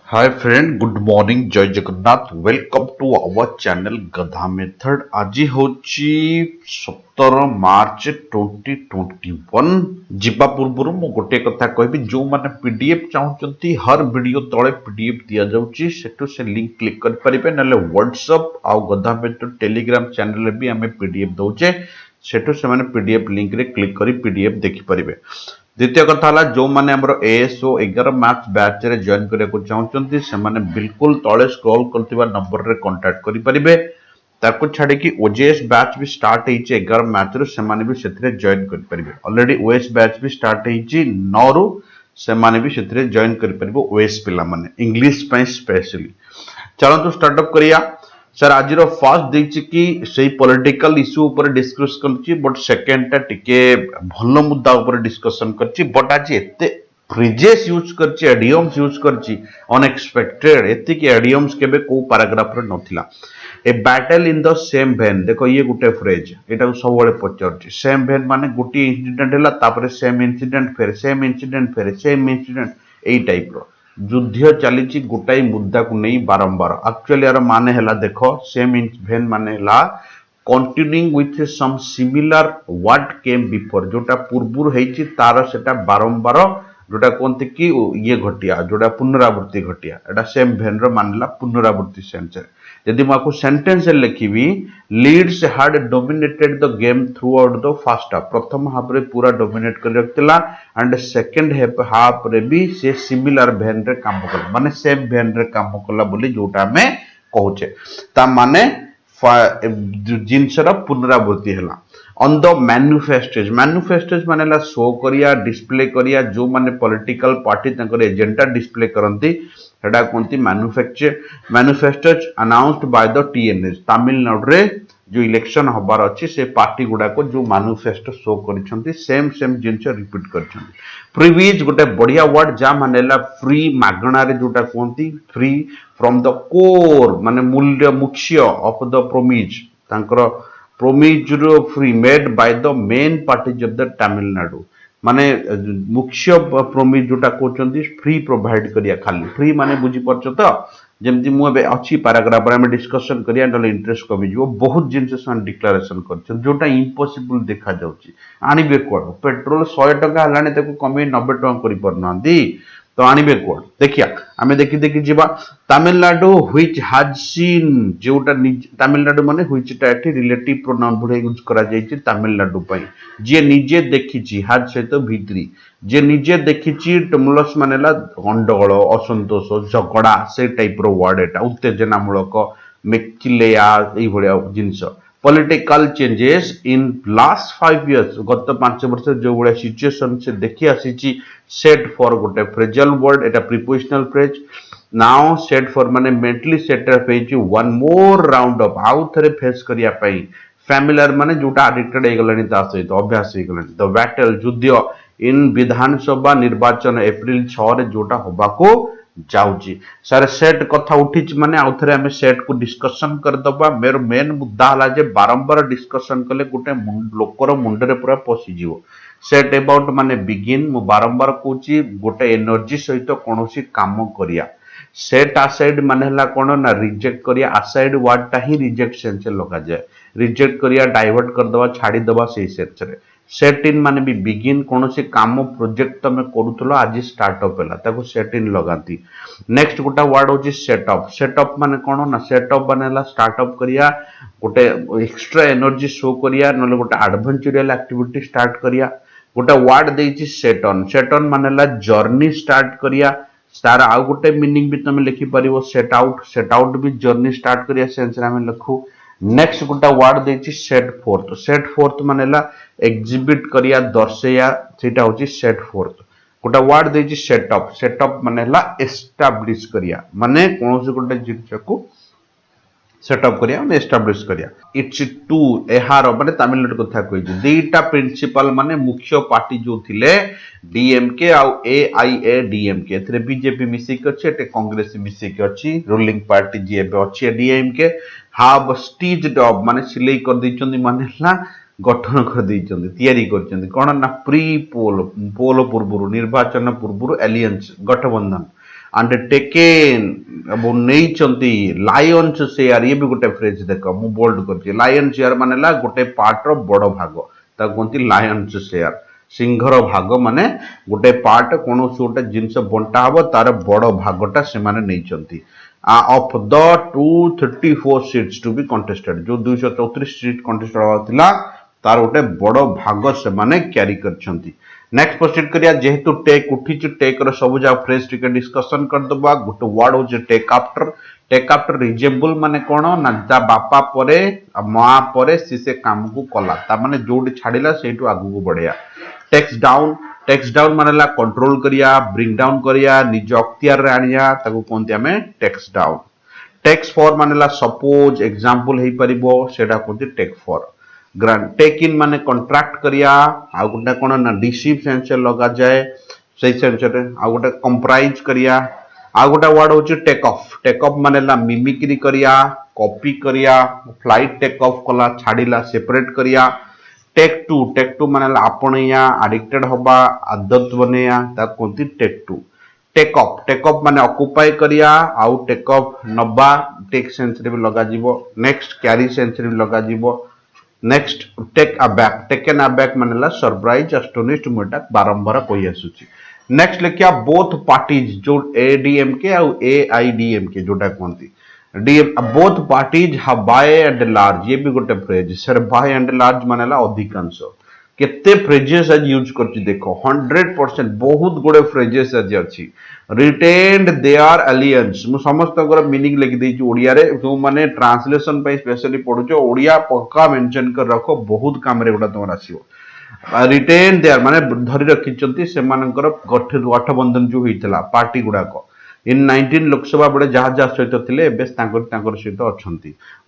Hi friend, good morning, जय Jagannath. Welcome to our channel गधा method. आज होची 17 मार्च 2021। जीवा पूर्व मु गोटे कथा कहबी, जो माने पीडीएफ चाहूचंती हर वीडियो तळे पीडीएफ दिया जाउची, सेटू से लिंक क्लिक कर परिबे, नले व्हाट्सएप आ गधा मेथड टेलीग्राम चैनल रे भी हमें पीडीएफ दउचे, सेटू से माने पीडीएफ लिंक रे क्लिक करी पीडीएफ देखि परिबे। द्वितीय कथा है, जो मैंने एएसओ 11 मैथ्स बैच रे जॉइन करने चाहते से बिल्कुल तले स्क्रॉल करथिबा नंबर रे कांटेक्ट करि परिबे। ताको छाड़ी कि ओजेएस बैच भी स्टार्ट होइचे 11 मैथ्स रो, सेमाने भी सेथरे जॉइन करि परिबे। ऑलरेडी ओएस बैच भी स्टार्ट होइची 9 रो, सेमाने भी सेथरे जॉइन करि परिबो। ओएस पिला माने इंग्लिश पय स्पेशली। चलंतु स्टार्ट अप करिया। सर आज फर्स्ट देखिए कि सही पॉलिटिकल इश्यू ऊपर डिस्कस करछि, बट सेकंड टा टिके भल मुद्दा ऊपर डिस्कशन करछि। बट आज एते फ्रेजेस यूज करछि, एडियम्स यूज करछि अनएक्सपेक्टेड। एते कि एडियम्स केबे को पैराग्राफ रे नथिला। A battle in the same vein, देखो ये गुटे फ्रेज, एटा सब बळे पचरछि। सेम वेन माने गुटी इंसिडेंट हला, तापर सेम इंसिडेंट, फेर सेम इंसिडेंट, फेर सेम इंसिडेंट, एई टाइप रो युद्ध चली गोटाई मुद्दा को नहीं बारंबार। एक्चुअली यार माने हला, देखो सेम भेन माने हला continuing with some similar what came before, जोटा पूर्व हेची तार सेटा बारंबार जोटा कहते कि ये घटिया, जोटा पुनरावृत्ति घटिया, एटा सेम भेन रो मानला पुनरावृत्ति सेंस। यदि मैं सेंटेंस लिखी, Leeds had dominated the game throughout the first half, प्रथम हाफ रे पूरा डोमिनेट कर रखतिला, एंड सेकंड हाफ रे भी से सिमिलर भेन रे काम कला, माने सेम भेन रे काम कला बोली जोटा में कहूचे, ता माने जिनसर पुनरावृत्ति हला। ऑन द मैन्युफेस्टोज, मैन्युफेस्टोज माने शो करिया, डिस्प्ले करिया, जो माने पॉलिटिकल पार्टी तंकर एजेंडा डिस्प्ले करंती, हेडा कोंती manifestos announced by the TNS. Tamil Nadu रे जो इलेक्शन हबार अच्छी से पार्टी गुडा को जो मैन्युफेस्टो शो करिसंती, सेम सेम जिंस रिपीट करिसंती। प्रिविज गोटे बढ़िया वर्ड जा मानेला फ्री, मागणा रे जोटा कोंती फ्री फ्रॉम द कोर, माने मूल्य मुख्य ऑफ द प्रोमिज, तांकर प्रोमिज रो free made by the main parties of the Tamil Nadu, माने मुख्य प्रोमिज जोटा कहते फ्री प्रोवाइड करिया। खाली फ्री माने बुझी परछ तो, जेमती मु एबे अछि पैराग्राफ रे डिस्कशन करिया, नले इंटरेस्ट कमी जो बहुत जिंस सन डिक्लेरेशन करछ जोटा इम्पॉसिबल देखा जाउची। आनिबे कोड पेट्रोल 100 टका हलाने ताको कमी 90 टका करि परनांदी, तो आनिबे कोड देखिया। आमे देखि देखि जिबा। तमिलनाडु व्हिच हैज सीन, जोटा तमिलनाडु माने व्हिच टा एठी रिलेटिव प्रोनाउन बुढे यूज करा जाईची तमिलनाडु पई। जे निजे देखिची, हैज सहित भितरी, जे निजे देखिची टमलस मानेला गंडगोल, असंतोष, झगड़ा, से टाइप रो वर्ड, एटा उत्तेजनामूलक, मेकिलेया एई भलिया जिंस। Political changes in last 5 years, गत 5 वर्ष जो बड़ा सिचुएशन से देखि आसीची, सेट फॉर गोटे फ्रेजल वर्ड, एटा prepositional phrase. Now set for माने मेंटली सेट अप हेची वन मोर राउंड अप, आउ थरे फेस करिया पई। फैमिलियर माने जोटा एडिक्टेड हे गलानी, ता सहित अभ्यास हे गलानी। द बैटल, युद्ध इन विधानसभा निर्वाचन एप्रिल 6 रे जोटा होबाको जाउची। सर सेट कथा उठी माने आउ थरे हमें सेट को डिस्कशन कर दबा। मेर मेन मुद्दा हला जे बारंबार डिस्कशन कले गोटे लोकर मुंडरे पूरा पसी जीवो। सेट अबाउट माने बिगिन, मु बारंबार कहूची गोटे एनर्जी सहित कोनोसी काम करिया। सेट असाइड माने हला कोन ना रिजेक्ट करिया, असाइड वर्ड ता ही रिजेक्ट सेंस लगा जाए। रिजेक्ट करिया, डाइवर्ट कर दबा, छाड़ी दबा सेही सेंस रे। सेट इन माने भी बिगिन, कोनोसी काम प्रोजेक्ट तमे करूतलो आज स्टार्टअप हला, ताको सेट इन लगाती। नेक्स्ट गोटा वर्ड होची सेटअप। सेटअप माने कोन ना, सेटअप बनेला स्टार्टअप करिया, गोटे एक्स्ट्रा एनर्जी शो करिया, नले गोटे एडवेंचरल एक्टिविटी स्टार्ट करिया। गोटे वर्ड देइची सेट ऑन। सेट ऑन मानेला जर्नी स्टार्ट करिया। तार आउ गोटे मीनिंग भी तुम लिखि परिवो सेट आउट। सेट आउट भी जर्नी स्टार्ट करिया सेंस रे हम लिखू। नेक्स्ट गोटा वर्ड देइची सेट फोर्थ। सेट फोर्थ मानेला एग्जिबिट करिया, दर्शया, सेटा होची सेट फोर्थ। गोटा वर्ड देइची सेटअप। सेटअप मानेला एस्टैब्लिश करिया, माने कोनोसी गोटे जिनिस को सेटअप करिया, माने एस्टैब्लिश करिया। इट्स टू एहार माने तमिलनाडु कथा कहिजे, दीटा प्रिंसिपल माने मुख्य पार्टी जो थिले डीएमके आ एआईएडीएमके, एथरे बीजेपी मिसिक अछि, एटे कांग्रेस मिसिक अछि। रूलिंग पार्टी जे बे अछि डीएमके हाव स्टीज्ड अप, माने सिलेई कर दैचंदी, माने हला गठन कर दैचंदी, तयारी करचंदी। कोन ना प्री पोल, पोल पूर्वरु, निर्वाचन पूर्वरु एलियंस, गठबंधन। अंडरटेकेन अब नहीं लायंस शेयर ये भी गोटे फ्रेज देख मु बोल्ड कर लायन शेयर मानेला गोटे पार्ट रो बड़ भाग कहती लायंस शेयर सिंहर भाग माने गोटे पार्ट कौन गोटे जिनस बंटा हम तार बड़ भागटा से of the 234 seats to be contested जो 234 सीट कंटेस्टेड होता तार गोटे बड़ भाग से माने क्यारी करछंती। नेक्स्ट प्रोसीड करिया जेहेतु टेक उठी टेक रो सब जा फ्रेज टिके डिस्कशन कर दबा गोटे वर्ड हो टेक आफ्टर रिजेबल माने कोन ना ता बापा परे मां परे से काम को कला ता माने जोडी छाडिला सेटू आगु को बढ़िया। टेक्स डाउन मानेला कंट्रोल करिया ब्रिंग डाउन करिया निज अख्तियार रे आनिया ताको कोनते हमें टेक्स डाउन। टेक्स फॉर मानेला सपोज एग्जांपल हे परिबो सेटा कोनते टेक फॉर। ग्रांट टेक इन माने कॉन्ट्रैक्ट करिया आ गोटे कोन ना रिसीव सेंस लगा जाए सही सेंस रे आ गोटे कंप्राइज करिया आ गोटे वर्ड होची टेक ऑफ मानेला मिमिक्री करिया कॉपी करिया फ्लाइट टेक ऑफ कला छाडिला सेपरेट करिया। टेक टू मानेला आपणया एडिक्टेड होबा आदत बनेया ता कोंती टेक ऑफ माने ऑक्युपाई करिया आउ टेक ऑफ नबा टेक सेंस रे भी लगा जीवो। नेक्स्ट कैरी सेंस रे भी लगा जीवो। नेक्स्ट टेक टेकन अबैक मानेला सरप्राइज एस्टोनिश्ड मोटा बारंबार कोई आसुची। नेक्स्ट लिखिया बोथ पार्टीज जो एडीएमके आउ एआईडीएमके जोटा कोंती both parties have by and large ये भी गोटे phrase sir by and large मानेला अधिकांश केते फ्रेजेस आज यूज करछि देखो 100% बहुत गुडे फ्रेजेस आज अछि रिटेन्ड देयर अलियंस मु समस्त कर मीनिंग लिख देछि ओडिया रे जो माने ट्रांसलेशन पे स्पेशली पढुछो ओडिया पक्का मेंशन कर रखो बहुत काम रे गोटा तमर आसीओ। रिटेन देयर माने धरि रखिचंती से मानकर गठबंधन जो होइतला पार्टी गुडा को इन 19 लोकसभा बड़े जहाँ जहाँ सहित थे सहित अच्छा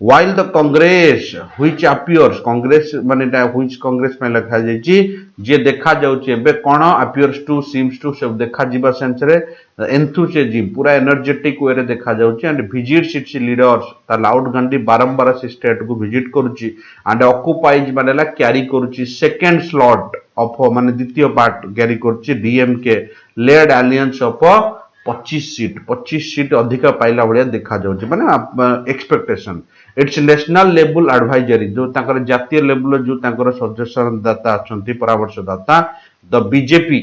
while the Congress which appears Congress माने व्हिच कांग्रेस में लिखा जाइए जे देखा जाउचे एबे कोन अपीयर्स टू सीम्स टू सब देखा जीवा सेंस रे एंथुसियाज्म पूरा एनर्जेटिक वे रे देखा जाउचे एंड विजिट्स इट्स लीडर्स ता लाउड गंडी बारंबार से स्टेट को विजिट करूची एंड ऑक्युपाइज मानेला कैरी करूची सेकंड स्लॉट ऑफ माने द्वितीय पार्ट कैरी करूची DMK led alliance of 25 seat अधिक पाइला भाया देखा जाउची माने expectation. It's national level advisory जो ताकर जातीय लेवल जो ताकर सजेशन दाता अछंती परामर्शदाता द बीजेपी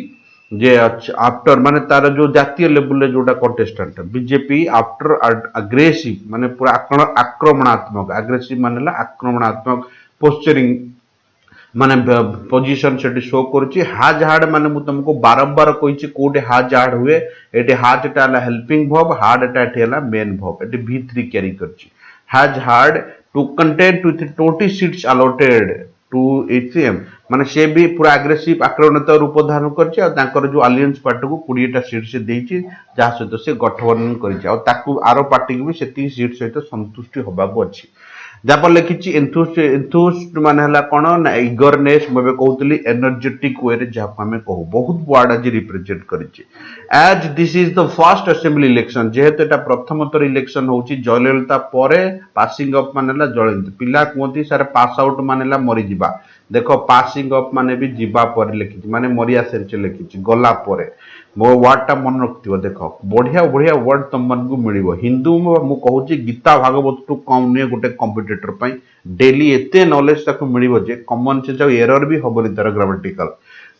जे आफ्टर माने तार जो जातीय लेवल जोटा कंटेस्टेंट बीजेपी आफ्टर अग्रेसिव माने पूरा आक्रमणात्मक अग्रेसिव मानेला आक्रमणात्मक पोस्चरिंग माने पोजीशन से शो करुची हाज हार्ड माने मु तुमको बारंबार कहिची कोटे हाज हार्ड हुए एटे हाज टाला हेल्पिंग वर्ब हार्ड टाला मेन वर्ब एटे v3 कैरी करची has had to content with 20 seats allotted to HM माने से भी पूरा एग्रेसिव आक्रमणत रूप धारण करची आ ताकर जो अलायंस पार्टी को 20 टा सीट से देची जा सहित से गठबंधन करची आ ताकू आरो पार्टी को भी सेती सीट सहित संतुष्टि होबाको अछि। जापर लिखिची एंथुस्ट माने हला कोन ना इगरनेस मबे कहउतली एनर्जेटिक वे रे जाप हमें कहू बहुत वर्ड आज रिप्रेजेंट करिची as this is the first assembly election जेहेतु एटा प्रथमतर इलेक्शन होची जयललिता परे पासिंग ऑफ मानेला जयललिता पिला कोंती सारे पास आउट मानेला मरि जिबा देखो पासिंग ऑफ माने भी जिबा पर लिखिची माने मरिया सेंच लिखिची गला परे मो वर्ड टा मन रखथिबो देखो बढ़िया बढ़िया वर्ड तुम मन को मिलिबो हिंदू मु कहूची गीता भागवत टू कम ने गोटे कंपटीटर पई डेली एते नॉलेज ताको मिलिबो जे कॉमन से जो एरर भी होबो तार ग्रामेटिकल।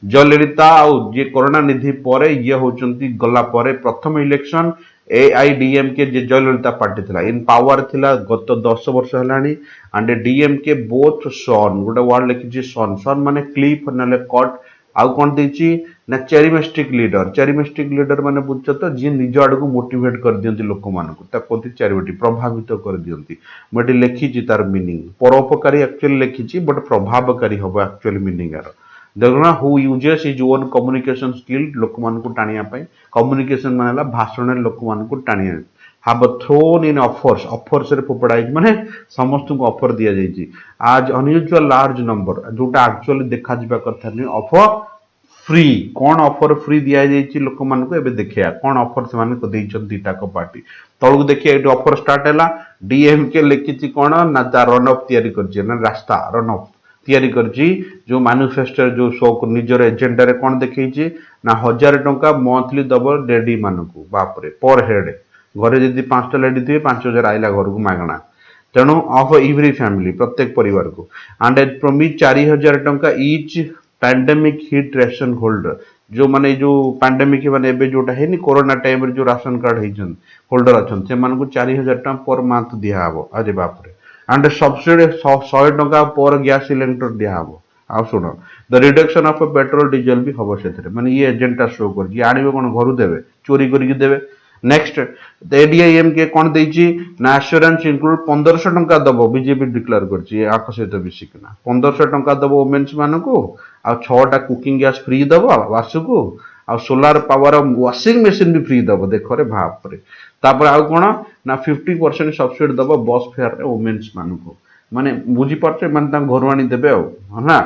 जयललिता आउ जे कोरोना निधि परे ये होचंती गला परे प्रथम इलेक्शन एआईडीएमके जे जयललिता पार्टी थिला इन पावर थिला गत 10 वर्ष हलानी एंड डीएमके बोथ सन गोटे वर्ड लिखिची सन माने क्लिफ नले कट आउ कौन देची ना चेरिमेस्टिक लीडर माने बुझछ तो जे निज आड़ को मोटिवेट कर दियंती लोक मान को ता कोंती चैरिटी प्रभावित कर दियंती मटे लिखिची तार मीनिंग परोपकारी एक्चुअली लिखिची बट प्रभावकारी होबो एक्चुअली मीनिंग आरो देखना who uses is own communication skill लोक मान को टाणिया पई कम्युनिकेशन मानेला भाषण लोक मान को टाणिया have thrown in offers रे फोपड़ाई माने समस्त को ऑफर दिया जाइछि आज अनयूजुअल लार्ज नंबर जोटा एक्चुअली देखा जिबा कथा नै ऑफर फ्री कोन ऑफर फ्री दिया जाइछि लोक मान को एबे देखिया कोन ऑफर से माने को देइछन दीटा को पार्टी तळु देखिया एटी ऑफर स्टार्ट हैला डीएमके लिखिछि कोन ना ता रन ऑफ तयारी करछि ना रास्ता रन ऑफ तयारी करछि जो मैनिफेस्टो जो शो निजर एजेंडा रे कोन देखैछि ना 1000 टंका मंथली दब लेडी मानक बापरे पर हेड घरे जदि 5टा लेडी थे 5000 आइला घर को मागणा तेणु ऑफ एवरी फैमिली प्रत्येक परिवार को एंड एज प्रॉमिस 4000 टंका each pandemic hit ration holder जो माने जो पैंडेमिक माने एबे जोटा है कोरोना टाइम जो राशन कार्ड होल्डर अच्छा से 4000 टंका पर मंथ दिहब अरे बाप रे एंड सब्सिडी 100 टंका पर गैस सिलेंडर दिहब आ शुण the reduction of petrol diesel भी हम से माने ये एजेंटा शो कर आने कौन घर देवे चोरी करके देवे नेक्स्ट एडीआईएम के कौन देछि ना एश्योरेंस इंक्लूड 1500 टंका दब बीजेपी डिक्लेयर करछि आक सहित मिसिकना 1500 टंका दब वुमेन्स मानको आ 6टा कुकिंग गैस फ्री दब वासुको आ सोलार पावर वाशिंग मशीन भी फ्री दब देखो रे बाप रे तापर आ कोन ना 50% सब्सिडी दब बस फेयर रे वुमेन्स मानको माने बुझी पारछे माने ता घर आनी देबे ना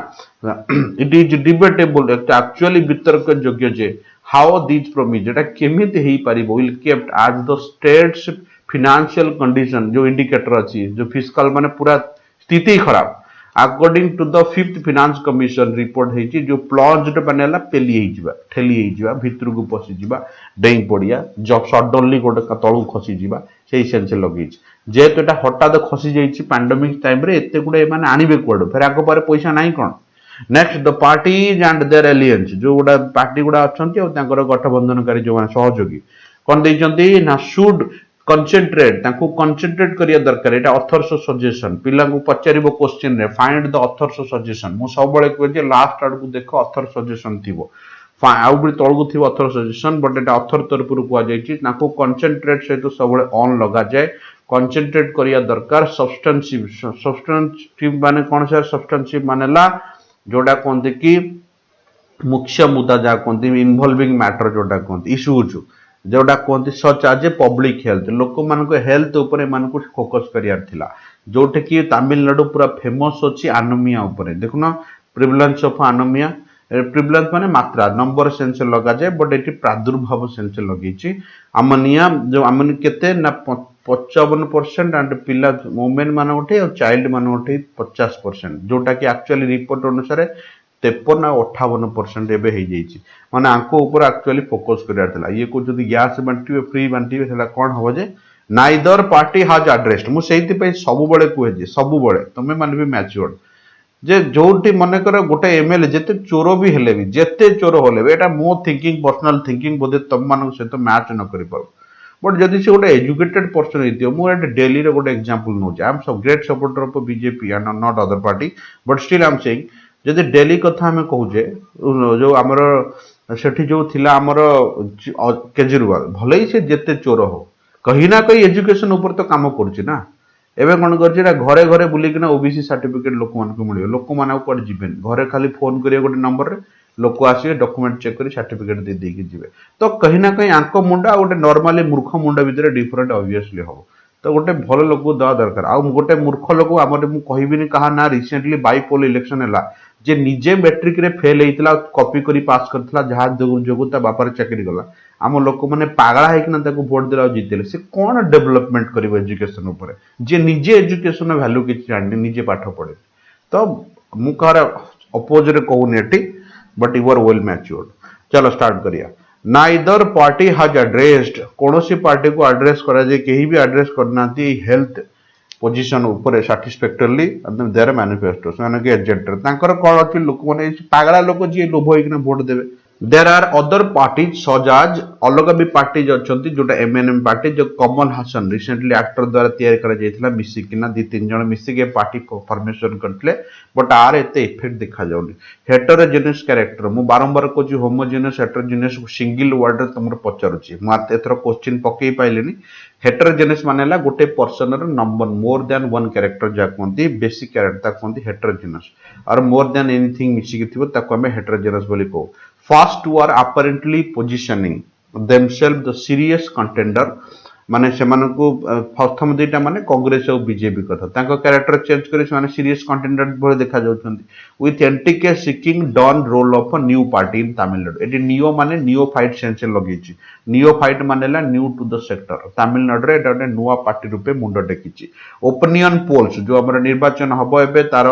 इट इज डिबेटेबल एक्चुअली वितर्क योग्य जे हाउ दिस प्रोमिस जेटा केमिति हेई पारिबो will kept as the state's financial condition जो इंडिकेटर अछि जो फिस्कल माने पूरा स्थिति खराब according to the 5th finance commission report हेची जो प्लॉन्ज्ड बनेला पेली हेइजिबा ठेली हेइजिबा भितर को पसी जिबा डेई पड़िया जब सडनली गोटे तळु खसी जिबा सेही सेंस लगेछि जेहेतु एटा हठात खसी जाइछि पैंडेमिक टाइम रे एते गुडे माने आनिबे कोड फेर आको पारे पैसा नाही कोन next the parties and their alliance जो गुडा पार्टी गुडा अछंती और तांकर गठबंधनकारी जो माने सहयोगी कोन दैचंती ना शुड कंसंट्रेट तांको कंसंट्रेट करिया दरकार एटा ऑथर्स सजेशन पिला को पचारिबो क्वेश्चन रे फाइंड द ऑथर्स सजेशन मु सब बळे कहै जे लास्ट आड को देखो ऑथर सजेशन थिबो आउ भी तळगु थिबो author suggestion but Etah author तरफरु कुआ जायछि तांको कंसंट्रेट सहित सब बळे ऑन लगा जाय कंसंट्रेट करिया दरकार सब्सटेंसिव माने कोन से सब्सटेंसिव मानेला जोड़ा कहते कि मुख्य मुद्दा जहाँ कहते इनवॉल्विंग मैटर जोड़ा कहते इश्यूज जोड़ा कहते सच आज पब्लिक हेल्थ लोक मान हेल्थ उपर मानक फोकस करियार थिला जोटे कि तमिलनाडु पूरा फेमस अच्छी आनोमिया उपर देखुन प्रिवलेंस ऑफ आनोमिया प्रिवलेंस माने मात्रा नंबर सेंस लगा जाए बट ये प्रादुर्भाव सेंस लगे आमनिया जो आमन केते ना 55% एंड पिला वुमेन मान उठे और चाइल्ड मान उठे 50% जोटा कि एक्चुअली रिपोर्ट अनुसार 53 और 58% एबे हो जाइए माने आंको ऊपर एक्चुअली फोकस करियार थिला ये को जदी गैस बांटिबे फ्री बांटिबे सेला कोन हो जे नाइदर पार्टी हैज एड्रेस्ड मु सेहिति पे सब बळे कुहे जे सब बळे तमे माने भी मैच्योर्ड जे जोटी मने कर गोटे एमएलए जेते चोर भी हेले भी जेते चोर होले भी एटा मो थिंकिंग पर्सनल थिंकिंग बोधे तम मानक सहित मैच न करि पाउ बट जदि से गोटे एजुकेटेड पर्सन हेतियो मु एटा दिल्ली रे गोटे एग्जांपल नो जे I am so great supporter of BJP and not other party but still I am saying जदि दिल्ली कथा हमें कहूजे जो हमर सेठी जो थिला हमर केजरीवाल भले ही से जेते चोर हो कहीं ना कहीं एजुकेशन ऊपर तो काम करछि ना एबे कोन करछि ना घरे घरे बुली किना ओबीसी सर्टिफिकेट लोक मान को मिलियो लोक मान कोड जिबेन घरे खाली फोन करियो गोटे नंबर रे लोक आसी डॉक्यूमेंट चेक करी सर्टिफिकेट दे दे के जिबे तो कहीं ना कहीं आंको मुंडा गोटे नॉर्मली मूर्ख मुंडा भीतर डिफरेंट ऑब्वियसली हो तो गोटे भल लोक दवा दरकार आ गोटे मूर्ख लोक आमर मु कहिबिनी कहा ना रिसेंटली बाईपोल इलेक्शन हैला जे निजे मैट्रिक रे फेल हेइतला कॉपी करी पास करथला जहा जोगु ता बापर चाकरी गला आम लोक माने पागला हेकिना ताको वोट देला जितेले से कोन डेवलपमेंट करिवो एजुकेशन ऊपर जे निजे एजुकेशन वैल्यू कि जानि निजे पाठ पढे तो मु कहर अपोज रे कहूनी एटी but you are well matured चलो स्टार्ट करिया नाइदर पार्टी हैज एड्रेस्ड कोनोसी पार्टी को एड्रेस करा जे केही भी एड्रेस करनाती हेल्थ पोजीशन ऊपर सैटिस्फैक्टरली देयर मैनिफेस्टो से के एजेंटर तांकर कोन अछि लोक माने पागला लोक जे लोभ होइकना वोट देबे देयर आर अदर पार्टीज सजाज अलग भी पार्टीज अछंती जोटा एमएनएम पार्टी जो कमल हासन रिसेंटली एक्टर द्वारा तैयार करा जायथिला मिसिकिना दी तीन जण मिसि के पार्टी फॉर्मेशन करथले बट आर एते इफेक्ट देखा जाउनी हेटेरोजेनियस कैरेक्टर मु बारंबार Kochi homogeneous heterogeneous single word रे तमर पचारुची मु एथरो क्वेश्चन पकई पाइलेनी हेटेरोजेनियस मानेला गोटे पर्सन रे number more than one character जा कोंती बेसिक कैरेक्टर ता कोंती हेटेरोजेनियस और मोर देन एनीथिंग मिसि के थिबो ताको हमें हेटेरोजेनियस बोली को first to are apparently positioning themselves the serious contender माने सेमानकु प्रथम दुईटा माने कांग्रेस और बीजेपी कथा तांको कैरेक्टर चेंज करी माने सीरियस कंटेंडर भले देखा जाउछंती विथ एंटीके seeking done role of a new party in Tamil Nadu एटी नियो माने नियो फाइट सेंस लगेछि नियो फाइट मानेला new to the sector Tamil Nadu रे एटा नुवा पार्टी रूपे मुंडो टेकिछि ओपिनियन पोल्स जो हमर निर्वाचन हबो एबे तार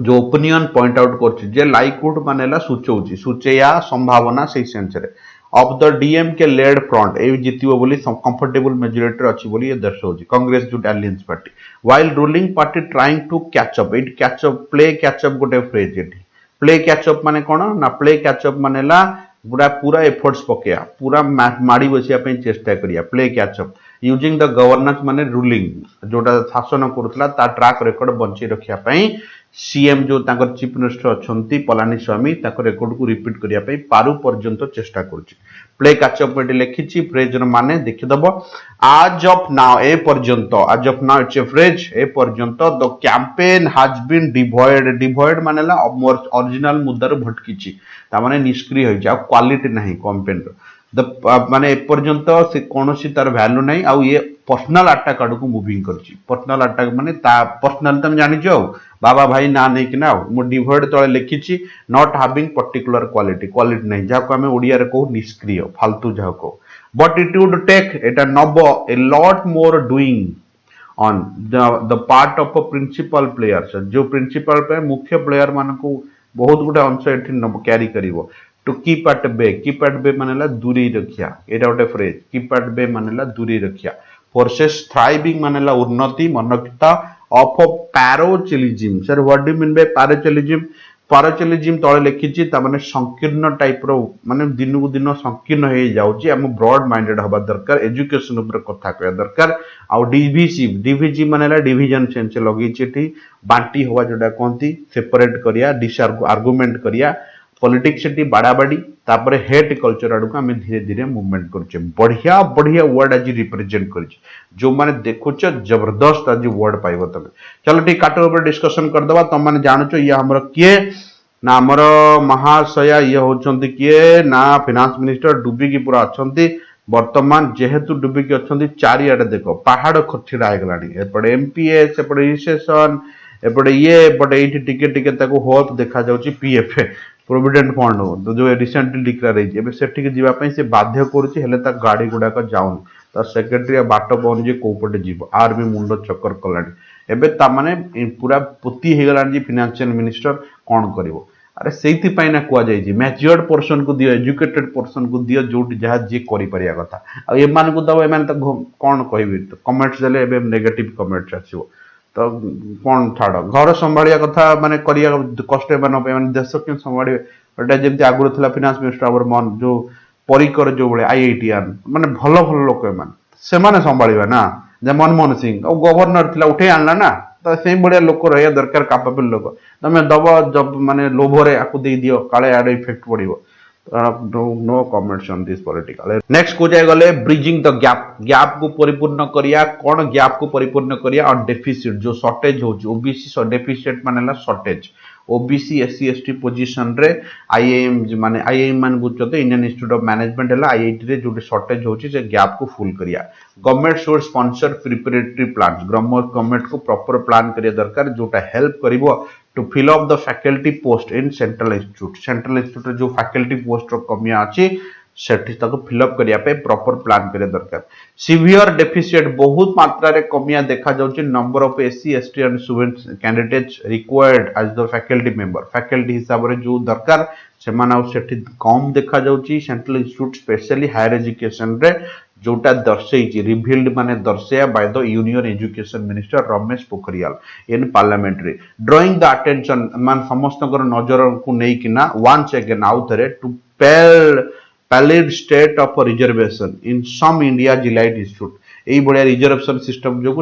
जो ओपिनियन पॉइंट आउट कर लाइकुड मानेला सूचौची सूचेया संभावना से सेंस रे of the DMK led front ए जितिबो बोली कंफर्टेबल मेजॉरिटी अछि बोली ये दर्शाउची कांग्रेस जो alliance party while ruling party trying to catch up it catch up play catch up गोटे फ्रेज एठी प्ले कैच अप माने कोन ना प्ले कैच अप मानेला पूरा पूरा एफर्ट्स पकेया पूरा माड़ी बसिया पे चेष्टा करिया play catch up using the governance माने रूलिंग जोटा शासन करूतला ता ट्रैक रिकॉर्ड बंची रखिया पई सीएम जो तांकर चीफ मिनिस्टर अछंती पलानीस्वामी ताकर रिकॉर्ड को रिपीट करिया पई पारु पर्यंत चेष्टा करूची प्ले कैच अप में लिखिची फ्रेज माने देखि दबो आज ऑफ नाउ ए पर्यंत आज of now it's a phrase ए पर्यंत the campaign has been devoid मानेला ओरिजिनल मुद्दार भटकीची ता माने निष्क्रिय होई जा क्वालिटी नहीं कैंपेन द माने ए पर्यंत से कोनोसी तार वैल्यू नहीं आ ये पर्सनल अटैक आड़ को मुविंग करची पर्सनल अटैक माने ता पर्सनल तुम जानि जो बाबा भाई ना नहीं कि ना मो डिवॉइड तळे लिखिची नॉट हैविंग पर्टिकुलर क्वालिटी नहीं जा को हमें ओडिया रे को निष्क्रिय फालतू जा को बट इट वुड टेक एटा नबो a lot more doing on the part of a principal players जो प्रिंसिपल पे मुख्य प्लेयर मान को बहुत गुटे अंश एठी नब कैरी करिवो टू कीप एट बे मानेला दूरी रखिया एटा गोटे फ्रेज कीप एट बे मानेला दूरी रखिया फोर्सेस थ्राइविंग मानेला उन्नति मनकिता of parochialism sir what do mean by parochialism तळे लिखिची ता माने संकीर्ण टाइप रो माने दिनु दिन संकीर्ण हे जाउची हम ब्रॉड माइंडेड हबा दरकार एजुकेशन ऊपर कथा कया दरकार आ डीवीजी मानेला डिवीजन सेंस लगी चिठी बांटी हवा जोडा कोंती सेपरेट करिया आर्गुमेंट करिया पॉलिटिक्स सेठी बाड़ाबाड़ी तापर हेट कल्चर आड़ को आम धीरे धीरे मुवमेंट कर बढ़िया बढ़िया वर्ड आज रिप्रेजेंट कर जो मैंने देखुच जबरदस्त आज वर्ड पाइब तुम चलो ठीक काटर ऊपर डिस्कशन करदे तुम मैंने जानुच ये आमर किए ना आमर महाशया ये होचंती किए ना फाइनेंस मिनिस्टर डुबिकी पूरा अच्छी वर्तमान जेहेतु डुबिकी अच्छी चारिआडे देख पहाड़ छिड़ा होगलानी एपटे एमपीएस एपटे रिसेशन एपटे ये एपटे ये टिके टिके होप देखा जाउची पीएफ प्रोविडेंट फंड जो रिसेंटली डिक्लेयर होती सेठिक जीवाई से बाध्य करुच्ची गाड़ी गुड़ाक जाऊन तर सेक्रेटरी बाट पाऊन जे कौपटे जीव आर भी मुंड चक्कर कलानी एबे तामाने पूरा पोती हो गला फाइनेंशियल मिनिस्टर कौन कर अरे से ना कहुई मैच्योर्ड पर्सन को दियो एजुकेटेड पर्सन को दियो जो जहाँ जी कर कथा एम को दब एम कौन कह कमेंट्स देले नेगेटिव कमेंट्स आसो तो कौन छाड़ घर संभालिया कथा माने करिया कष्ट माने देश क्यों संभाड़े एटा जमी आगुरी था फाइनेंस मिनिस्टर मन जो परिकर जो भाई आईआईटीआन माने भल भल लोक से संभाड़ा ना जे मनमोहन सिंह और गवर्नर थिला उठे आनला ना तो से भाया लोक रहा दरकार कैपेबल लोक तुम दब जब माने लोभरे आपको दे दियो काले आड़ इफेक्ट पड़ो no comments on this political next को जाए गले ब्रिजिंग द गैप को परिपूर्ण करिया कौन गैप को परिपूर्ण करिया और डेफिसिट जो शॉर्टेज हो ओबीसी डेफिसिट मानेला shortage OBC SC ST position रे आईआईएम माने आईआईएम मान बुझते इंडियन इंस्टीट्यूट ऑफ मैनेजमेंट है आईआईटी रे जो शॉर्टेज होची से गैप को फुल करिया government should sponsor preparatory plans government को प्रॉपर प्लान करिया दरकार जोटा हेल्प करिवो to fill up the faculty post in central institute जो फैकल्टी पोस्ट रो कमिया अछि सेठी तक फिलअप करिया पे प्रॉपर प्लान करिया दरकार सीवियर डेफिसिट बहुत मात्रा रे कमिया देखा जाउची number of SC ST and students candidates required as the faculty member faculty हिसाब रे जो दरकार से माने सेठी कम देखा जाउची central institute specially higher education रे जोटा दर्शेई रिवील्ड माने दर्शया by the union education minister Ramesh Pokhriyal in parliamentary drawing the attention मान समस्त नजर को नहीं किना वंस अगेन आउ थरे to pallid state of reservation in some India elite institute यही भाया रिजर्वेशन सिस्टम जो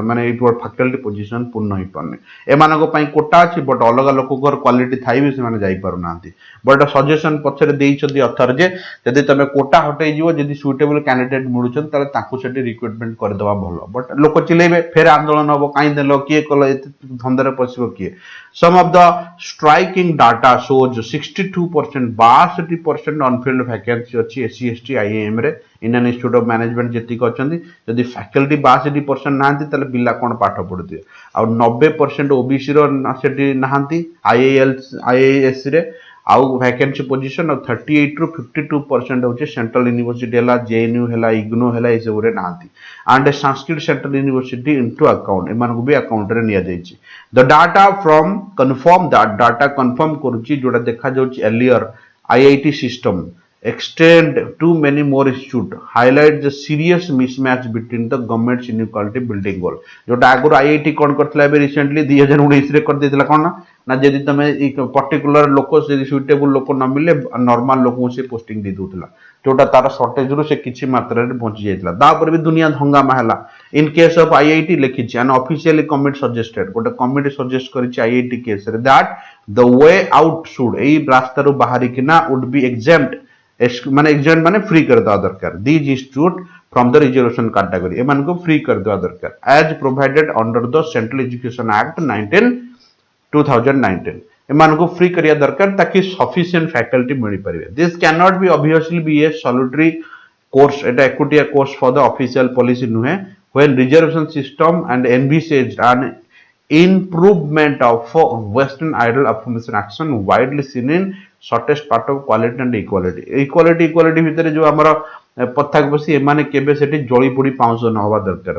माने फैकल्टी पोजीशन पूर्ण हो पारने एम कोटा अच्छी बट अलग लोक क्वालिटी थी भी से जाई पारु ना बट सजेसन पछरे देइछथि अथर जे यदि तमे कोटा हटै जीवो यदि सुइटेबल कैंडिडेट मिलुछन ताले ताकू सेठी रिक्रुटमेंट कर देबा भलो बट लोक चिलेबे फेर आंदोलन हबो काई देलो किए कल एते धंदरे पसिबो किए some of the striking data shows 62% 62% unfilled vacancy अछि एससी एसटी आईआईएम रे इंडियन इंस्टीट्यूट ऑफ मैनेजमेंट जेतिक अछंती यदि फैकल्टी 62% नाहंती ताले पिला कोन पाठ पढुते आ 90% ओबीसी रो सेठी नाहंती आईएएस रे आउ वैकेंसी पोजीशन और 38 रु 52% होचे सेंट्रल यूनिवर्सिटी हला जेएनयू हला इग्नो हला ए सब रे नांती and Sanskrit central university into account एमान को भी अकाउंट रे निया जायछि the data from confirm that data confirm करूची जोटा देखा जाउची earlier IIT system extend too many more institute highlight the serious mismatch between the government's inequality building goal जोटा आगुर आईआईटी कोन करथला बे रिसेंटली 2019 रे कर देथिला कोन ना जदि तमे एक पर्टिकुलर लोक से सुटेबल लोक न मिले नॉर्मल लोक से पोस्टिंग दे दोथला जोटा तार शॉर्टेज रो से किछि मात्रा रे पहुंच जायतला तापर भी दुनिया हंगामा हला इन केस ऑफ आईआईटी लिखिछि एंड ऑफिशियली कमिटी सजेस्टेड गोटे कमिटी सजेस्ट करिछि आईआईटी केस रे that the way out should एई रास्ता रो बाहरी किना वुड बी एग्जाम्ड माने एग्जाम माने फ्री कर दवा दरकार these institute from the reservation category एमान को फ्री कर दवा दरकार as provided under the central education act 2019 एमान को फ्री करिया दरकार ताकि सफिशिएंट फैकल्टी मिल परिबे this can not be obviously be a solitary course एटा एकुटिया course for the official policy नुहे when reservation system and envisages and improvement of western ideal affirmation action widely seen in shortest part of quality and equality भितर जो हमर पथक बसी एमाने केबे सेठी जळी पड़ी पाउस न होबा दरकार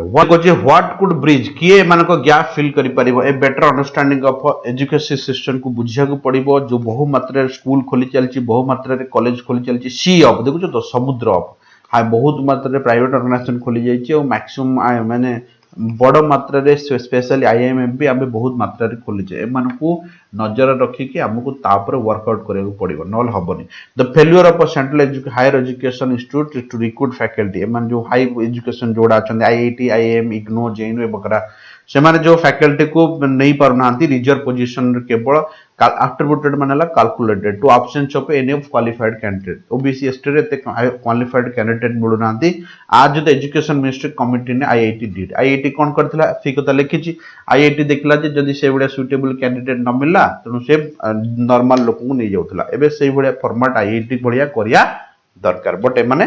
व्हाट कुड ब्रिज किए एमान को गैप फिल करि परिबो a better understanding of education system को बुझिया को पड़िबो जो बहु मात्रा रे स्कूल खोली चलची बहु मात्रा रे कॉलेज खोली चलची सी ऑफ देखो तो समुद्र ऑफ हाय बहुत मात्रा रे प्राइवेट ऑर्गेनाइजेशन खोली जाईची और मैक्सिमम माने बड़ मात्रा रे स्पेशली आईएमएफ भी आमे बहुत मात्रा रे खोली जे एमान को नजर रखी कि हमको तापर वर्कआउट करबो पड़िबो नॉल हबनी the failure of central higher education institute to recruit faculty एमान जो हाई एजुकेशन जोड़ा छन आईआईटी आईएम इग्नो जेएनयू बकरा से माने जो फैकल्टी को नहीं पारनांती रिजर्व पोजीशन केवल attributed मानेला calculated to absence of any of qualified candidate OBC ST रे ते क्वालिफाइड कैंडिडेट मिलुनांती आज द एजुकेशन मिनिस्ट्री कमिटी ने आईआईटी डीड आईआईटी कोन करथिला फिकता लिखिची आईआईटी देखला जे जदी से बडा सुटेबल कैंडिडेट न मिलला तनु से नॉर्मल लोक को नै जाउथला एबे सेही बडा फॉर्मेट आईआईटी बढिया करिया दरकार बट ए माने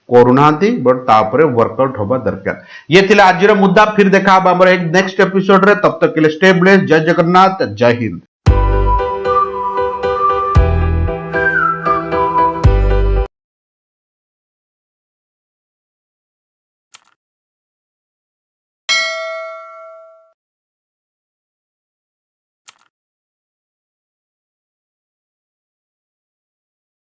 कोरुनांती बट तापरे वर्कआउट होबा दरकार ये थिला आजिर मुद्दा फिर देखा हमर एक नेक्स्ट एपिसोड रे तब तक के लिए स्टे ब्लेस्ड जय जगन्नाथ जय हिंद।